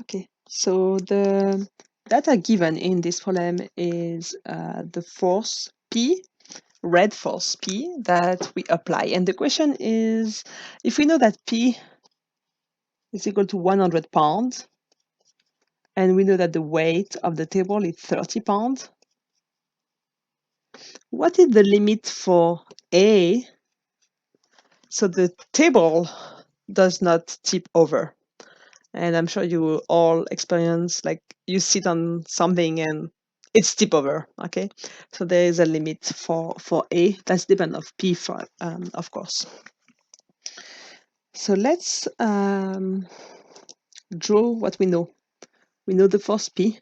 Okay, so the data given in this problem is the force P, red force P, that we apply. And the question is, if we know that P is equal to 100 pounds, and we know that the weight of the table is 30 pounds, what is the limit for A so the table does not tip over? And I'm sure you will all experience, like, you sit on something and it's tip over. Okay, so there is a limit for A. That's depend of P for of course. So let's draw what we know. We know the force P.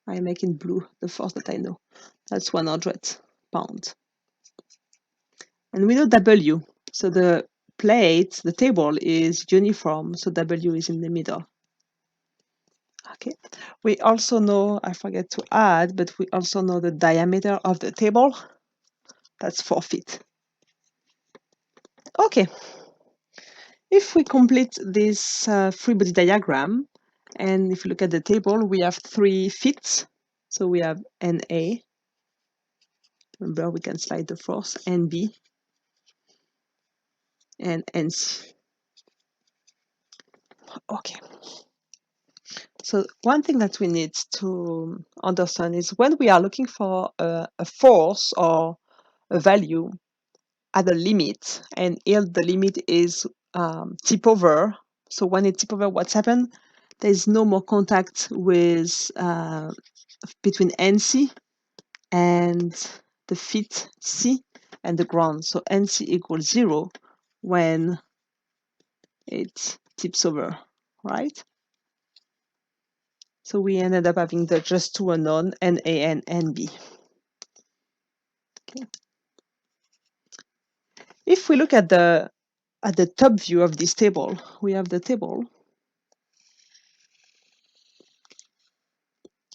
I make in blue the force that I know. That's 100 pounds. And we know W. So the plate, the table is uniform, so W is in the middle. Okay. We also know, I forget to add, but we also know the diameter of the table. That's 4 feet. Okay. If we complete this free body diagram, and if you look at the table, we have 3 feet. So we have NA. Remember, we can slide the force, NB, and NC. Okay. So one thing that we need to understand is when we are looking for a force or a value at a limit, and here the limit is tip over. So when it tip over, what's happened? There's no more contact with between NC and the feet C and the ground. So NC equals 0 when it tips over, right? So we ended up having the just two unknown, NA and NB. Okay. If we look at the top view of this table, we have the table.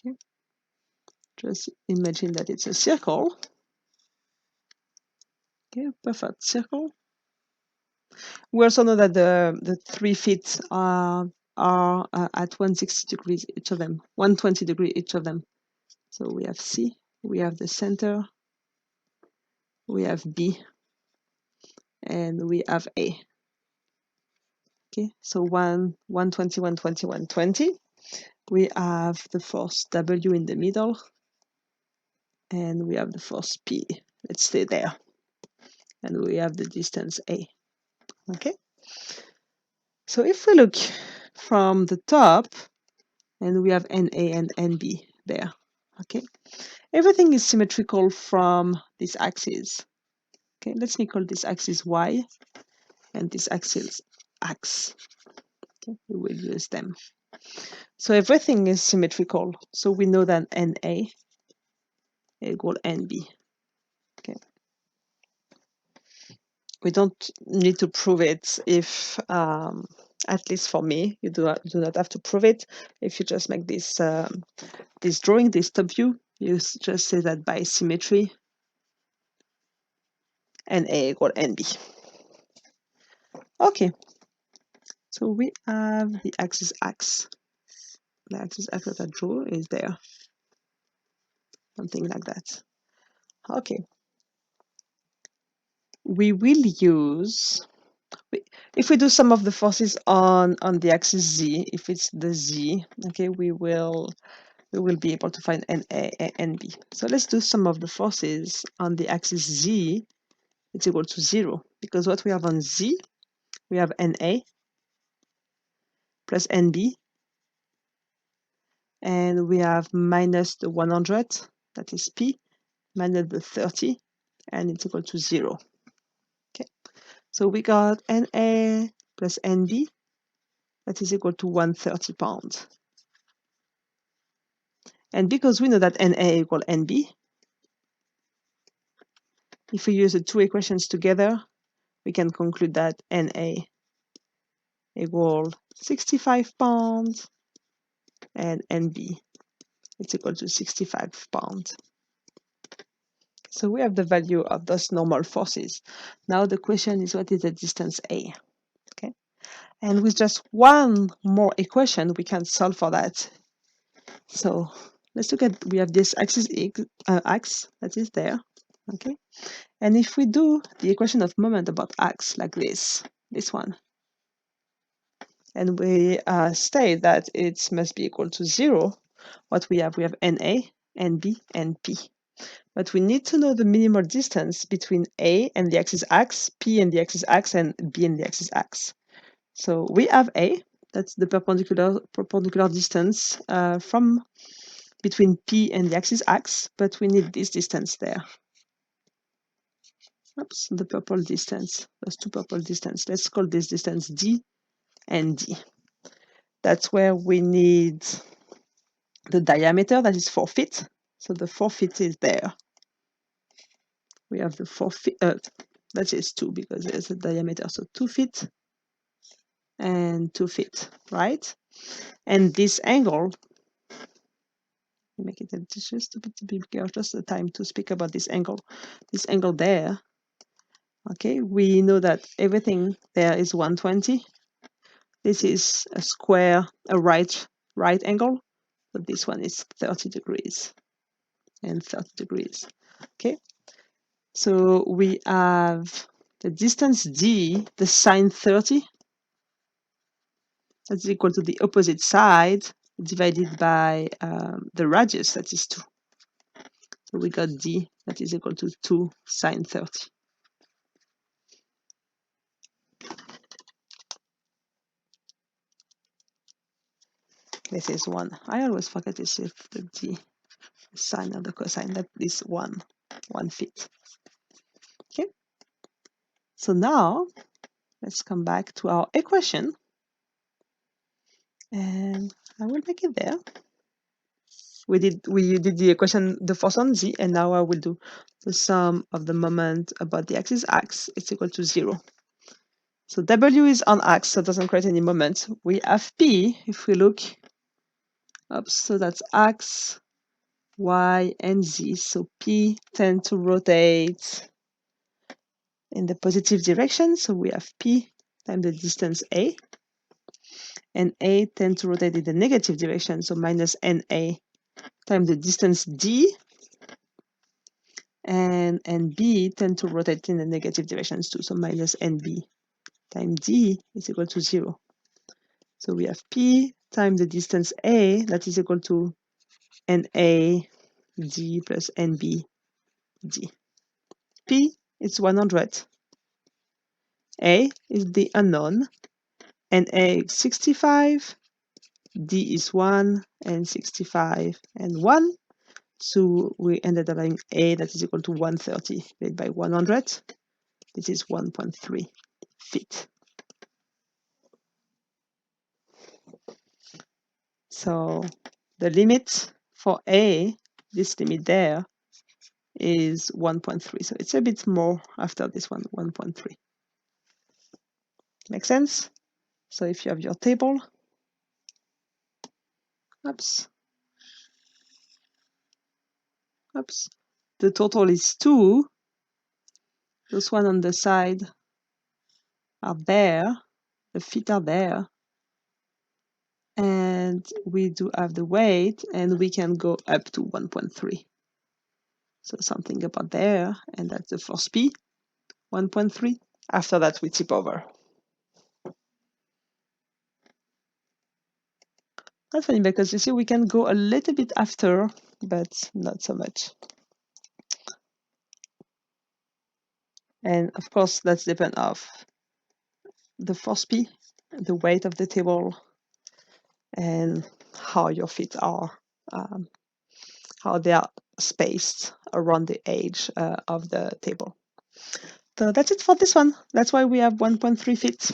Okay. Just imagine that it's a circle. Okay, perfect circle. We also know that the 3 feet are at 160 degrees each of them, 120 degrees each of them. So we have C, we have the center, we have B, and we have A. Okay, so 120, 120, 120. We have the force W in the middle, and we have the force P. Let's stay there. And we have the distance A. Okay, so if we look from the top, and we have NA and NB there. Okay, everything is symmetrical from this axis. Okay, let me call this axis Y and this axis X. Okay, we will use them. So everything is symmetrical. So we know that NA equal NB. Okay, we don't need to prove it if, at least for me, you do not have to prove it. If you just make this this drawing, this top view, you just say that by symmetry, NA equal NB. Okay, so we have the axis X. The axis X that I drew is there, something like that. Okay, we will use, if we do some of the forces on the axis Z, if it's the Z, okay, we will be able to find NA and NB. So let's do some of the forces on the axis Z. It's equal to 0, because what we have on Z, we have NA plus NB, and we have minus the 100, that is P, minus the 30, and it's equal to 0. Okay, so we got NA plus NB, that is equal to 130 pounds. And because we know that NA equal NB, if we use the two equations together, we can conclude that NA equal 65 pounds and NB is equal to 65 pounds. So we have the value of those normal forces. Now the question is, what is the distance A? Okay. And with just one more equation, we can solve for that. So let's look at, we have this axis x that is there, okay? And if we do the equation of moment about x like this one, and we state that it must be equal to 0, what we have NA, NB, and P. But we need to know the minimal distance between A and the axis x, P and the axis x, and B and the axis x. So we have A, that's the perpendicular distance from between P and the axis x, but we need this distance there. Oops, the purple distance, those two purple distance. Let's call this distance D and D. That's where we need the diameter, that is 4 feet. So the 4 feet is there. We have the 4 feet, that is 2 because there's a diameter, so 2 feet and 2 feet, right? And this angle, make it just a bit bigger, just the time to speak about this angle there. Okay, we know that everything there is 120. This is a square, a right angle, but this one is 30 degrees and 30 degrees. Okay, so we have the distance D, the sine 30, that's equal to the opposite side divided by the radius, that is 2. So we got D, that is equal to 2 sine 30. This is 1. I always forget this, if the D, the sine or the cosine, that is 1 feet. Okay, so now let's come back to our equation, and I will make it there. We did the equation, the first one Z, and now I will do the sum of the moment about the axis x. It's equal to 0. So W is on x, so it doesn't create any moment. We have P, if we look, so that's x, y, and z. So P tend to rotate in the positive direction. So we have P times the distance A, and A tend to rotate in the negative direction. So minus NA times the distance D, and B tend to rotate in the negative directions too. So minus NB times D is equal to 0. So we have P times the distance A, that is equal to NA D plus NB D. P is 100. A is the unknown. NA is 65. D is 1, and 65 and 1. So we ended up having A that is equal to 130 divided by 100. This is 1.3 feet. So the limit for A, this limit there, is 1.3. So it's a bit more after this one, 1.3. Make sense? So if you have your table, oops, the total is 2. Those one on the side are there, the feet are there, and we do have the weight, and we can go up to 1.3. So something about there, and that's the first P, 1.3. After that, we tip over. That's funny because you see we can go a little bit after, but not so much. And of course, that's depend of the first P, the weight of the table, and how your feet are, how they are spaced around the edge of the table. So that's it for this one. That's why we have 1.3 feet.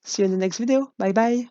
See you in the next video. Bye bye.